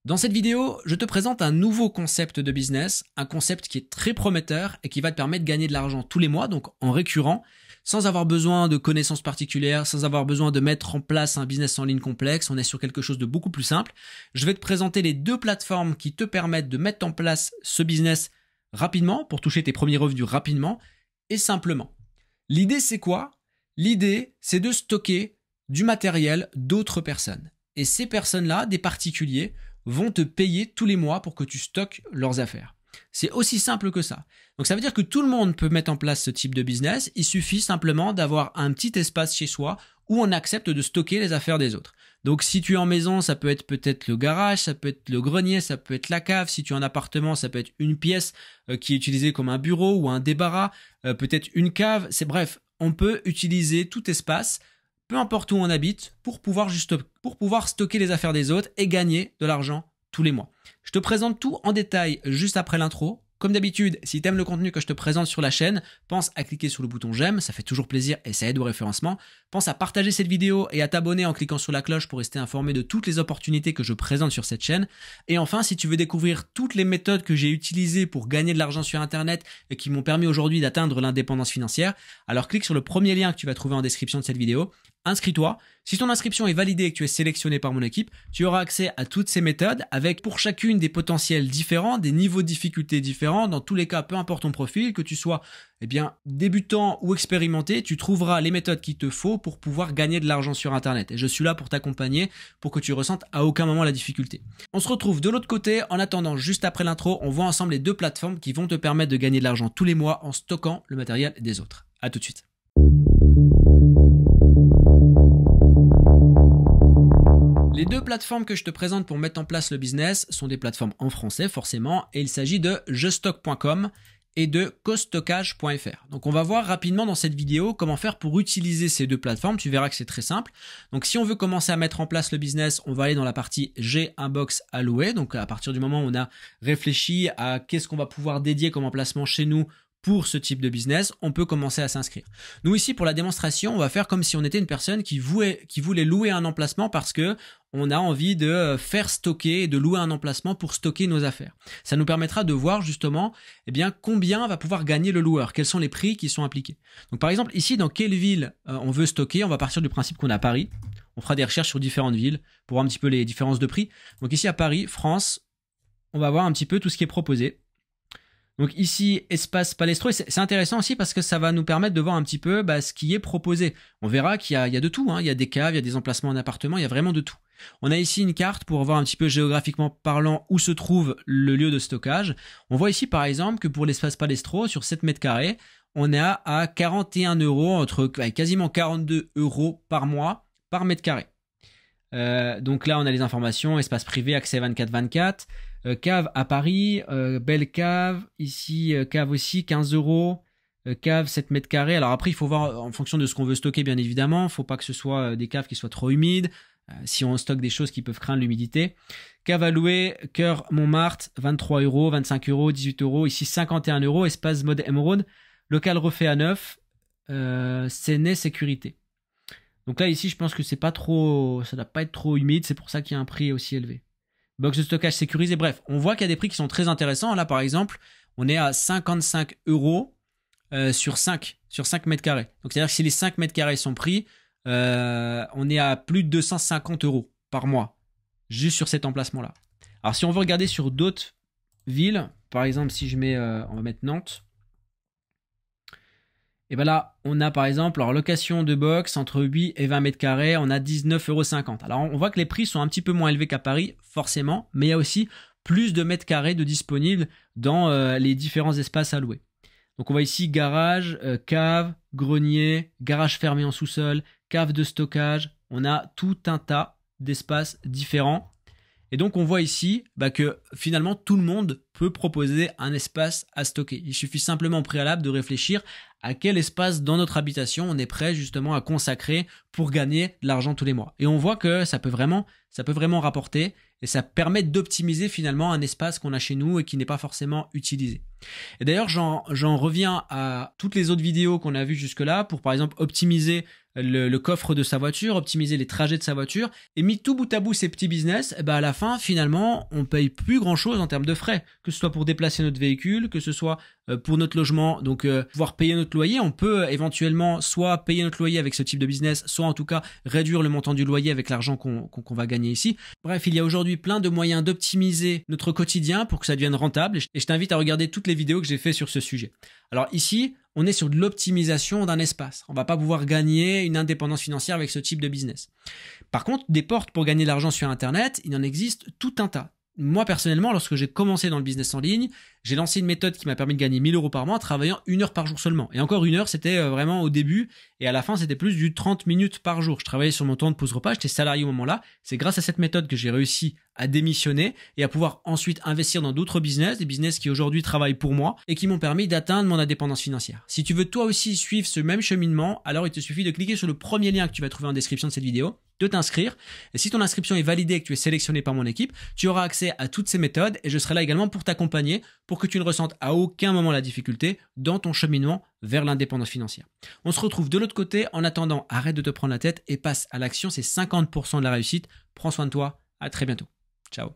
Dans cette vidéo, je te présente un nouveau concept de business, un concept qui est très prometteur et qui va te permettre de gagner de l'argent tous les mois, donc en récurrent, sans avoir besoin de connaissances particulières, sans avoir besoin de mettre en place un business en ligne complexe. On est sur quelque chose de beaucoup plus simple. Je vais te présenter les deux plateformes qui te permettent de mettre en place ce business rapidement, pour toucher tes premiers revenus rapidement et simplement. L'idée, c'est quoi? L'idée, c'est de stocker du matériel d'autres personnes. Et ces personnes-là, des particuliers, vont te payer tous les mois pour que tu stockes leurs affaires. C'est aussi simple que ça. Donc ça veut dire que tout le monde peut mettre en place ce type de business. Il suffit simplement d'avoir un petit espace chez soi où on accepte de stocker les affaires des autres. Donc si tu es en maison, ça peut être peut-être le garage, ça peut être le grenier, ça peut être la cave. Si tu es en appartement, ça peut être une pièce qui est utilisée comme un bureau ou un débarras, peut-être une cave. Bref, on peut utiliser tout espace, peu importe où on habite, pour pouvoir stocker les affaires des autres et gagner de l'argent tous les mois. Je te présente tout en détail juste après l'intro. Comme d'habitude, si tu aimes le contenu que je te présente sur la chaîne, pense à cliquer sur le bouton j'aime, ça fait toujours plaisir et ça aide au référencement. Pense à partager cette vidéo et à t'abonner en cliquant sur la cloche pour rester informé de toutes les opportunités que je présente sur cette chaîne. Et enfin, si tu veux découvrir toutes les méthodes que j'ai utilisées pour gagner de l'argent sur Internet et qui m'ont permis aujourd'hui d'atteindre l'indépendance financière, alors clique sur le premier lien que tu vas trouver en description de cette vidéo. Inscris-toi. Si ton inscription est validée et que tu es sélectionné par mon équipe, tu auras accès à toutes ces méthodes avec pour chacune des potentiels différents, des niveaux de difficulté différents. Dans tous les cas, peu importe ton profil, que tu sois débutant ou expérimenté, tu trouveras les méthodes qu'il te faut pour pouvoir gagner de l'argent sur Internet. Et je suis là pour t'accompagner pour que tu ressentes à aucun moment la difficulté. On se retrouve de l'autre côté. En attendant, juste après l'intro, on voit ensemble les deux plateformes qui vont te permettre de gagner de l'argent tous les mois en stockant le matériel des autres. À tout de suite. Les deux plateformes que je te présente pour mettre en place le business sont des plateformes en français forcément, et il s'agit de jestocke.com et de costockage.fr. Donc on va voir rapidement dans cette vidéo comment faire pour utiliser ces deux plateformes. Tu verras que c'est très simple. Donc si on veut commencer à mettre en place le business, on va aller dans la partie j'ai un box à louer. Donc à partir du moment où on a réfléchi à qu'est-ce qu'on va pouvoir dédier comme emplacement chez nous pour ce type de business, on peut commencer à s'inscrire. Nous ici, pour la démonstration, on va faire comme si on était une personne qui voulait louer un emplacement parce que on a envie de faire stocker et de louer un emplacement pour stocker nos affaires. Ça nous permettra de voir justement combien va pouvoir gagner le loueur, quels sont les prix qui sont appliqués. Donc par exemple, ici, dans quelle ville on veut stocker, on va partir du principe qu'on a Paris. On fera des recherches sur différentes villes pour voir un petit peu les différences de prix. Donc ici à Paris, France, on va voir un petit peu tout ce qui est proposé. Donc ici, espace Palestro, c'est intéressant aussi parce que ça va nous permettre de voir un petit peu ce qui est proposé. On verra qu'il y a de tout, hein. Il y a des caves, il y a des emplacements en appartement, il y a vraiment de tout. On a ici une carte pour voir un petit peu géographiquement parlant où se trouve le lieu de stockage. On voit ici par exemple que pour l'espace Palestro, sur 7 mètres carrés, on est à 41 €, entre quasiment 42 € par mois par mètre carré. Donc là, on a les informations, espace privé, accès 24/24. Cave à Paris, belle cave, ici cave aussi 15 €, cave 7 mètres carrés. Alors après il faut voir en fonction de ce qu'on veut stocker bien évidemment, il ne faut pas que ce soit des caves qui soient trop humides, si on stocke des choses qui peuvent craindre l'humidité. Cave à louer, Cœur Montmartre, 23 €, 25 €, 18 €, ici 51 €, espace mode émeraude, local refait à neuf, Séné sécurité. Donc là ici je pense que c'est pas trop, ça doit pas être trop humide, c'est pour ça qu'il y a un prix aussi élevé. Box de stockage sécurisé, bref, on voit qu'il y a des prix qui sont très intéressants. Là, par exemple, on est à 55 € sur 5 mètres carrés. Donc, c'est-à-dire que si les 5 mètres carrés sont pris, on est à plus de 250 € par mois, juste sur cet emplacement-là. Alors, si on veut regarder sur d'autres villes, par exemple, si je mets, on va mettre Nantes, et là, on a par exemple, alors location de box entre 8 et 20 mètres carrés, on a 19,50 €. Alors, on voit que les prix sont un petit peu moins élevés qu'à Paris, forcément, mais il y a aussi plus de mètres carrés de disponibles dans les différents espaces à louer. Donc, on voit ici garage, cave, grenier, garage fermé en sous-sol, cave de stockage. On a tout un tas d'espaces différents. Et donc, on voit ici que finalement, tout le monde peut proposer un espace à stocker. Il suffit simplement au préalable de réfléchir à quel espace dans notre habitation on est prêt justement à consacrer pour gagner de l'argent tous les mois. Et on voit que ça peut vraiment rapporter et ça permet d'optimiser finalement un espace qu'on a chez nous et qui n'est pas forcément utilisé. Et d'ailleurs, j'en reviens à toutes les autres vidéos qu'on a vues jusque-là pour par exemple optimiser le coffre de sa voiture, optimiser les trajets de sa voiture, et mis tout bout à bout ces petits business, et à la fin, finalement, on paye plus grand chose en termes de frais, que ce soit pour déplacer notre véhicule, que ce soit pour notre logement, donc pouvoir payer notre loyer. On peut éventuellement soit payer notre loyer avec ce type de business, soit en tout cas réduire le montant du loyer avec l'argent qu'on va gagner ici. Bref, il y a aujourd'hui plein de moyens d'optimiser notre quotidien pour que ça devienne rentable, et je t'invite à regarder toutes les vidéos que j'ai fait sur ce sujet. Alors ici, on est sur de l'optimisation d'un espace. On va pas pouvoir gagner une indépendance financière avec ce type de business. Par contre, des portes pour gagner de l'argent sur Internet, il en existe tout un tas. Moi, personnellement, lorsque j'ai commencé dans le business en ligne, j'ai lancé une méthode qui m'a permis de gagner 1000 € par mois en travaillant 1 heure par jour seulement. Et encore 1 heure, c'était vraiment au début. Et à la fin, c'était plus du 30 minutes par jour. Je travaillais sur mon temps de pause repas, j'étais salarié au moment-là. C'est grâce à cette méthode que j'ai réussi à démissionner et à pouvoir ensuite investir dans d'autres business, des business qui aujourd'hui travaillent pour moi et qui m'ont permis d'atteindre mon indépendance financière. Si tu veux toi aussi suivre ce même cheminement, alors il te suffit de cliquer sur le premier lien que tu vas trouver en description de cette vidéo, de t'inscrire. Et si ton inscription est validée et que tu es sélectionné par mon équipe, tu auras accès à toutes ces méthodes et je serai là également pour t'accompagner pour que tu ne ressentes à aucun moment la difficulté dans ton cheminement vers l'indépendance financière. On se retrouve de l'autre côté. En attendant, arrête de te prendre la tête et passe à l'action. C'est 50% de la réussite. Prends soin de toi. À très bientôt. Ciao.